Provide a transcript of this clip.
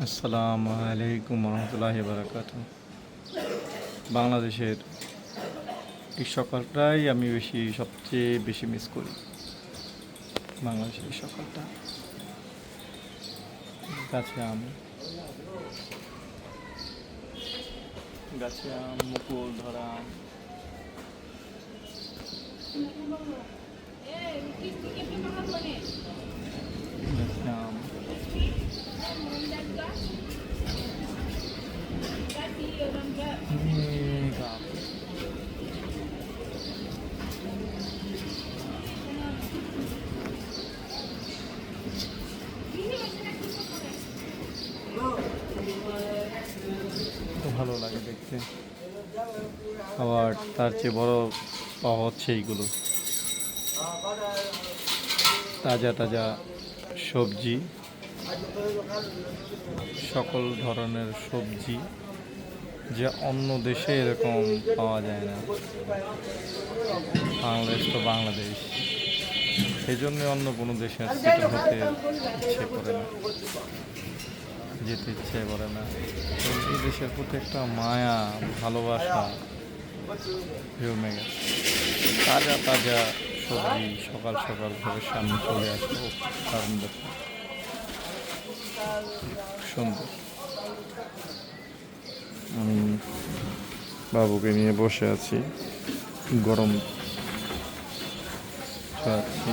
আসসালামু আলাইকুম রহমতুল্লাহি বারাকাতুহু। বাংলাদেশের এই সকালটাই আমি সবচেয়ে বেশি মিস করি। বাংলাদেশের এই সকালটা, গাছে আম, গাছে আম, মুকুল ধরা আম, গাছে আম, অনেক আম। তো ভালো লাগে দেখতে। আবার তার চেয়ে বড় পাওয়া হচ্ছে এইগুলো, তাজা তাজা সবজি, সকল ধরনের সবজি যে অন্য দেশে এরকম পাওয়া যায় না। বাংলাদেশ তো বাংলাদেশ, সেই জন্য অন্য কোনো দেশে সেটা হতে ইচ্ছে করে না, যেতে ইচ্ছে করে না। এই দেশের প্রতি একটা মায়া, ভালোবাসা জমে গেছে। তাজা তাজা সবজি সকাল সকাল ঘরের সামনে চলে আসবো, কারণ দেখো সুন্দর। আমি বাবুকে নিয়ে বসে আছি, গরম খাচ্ছি।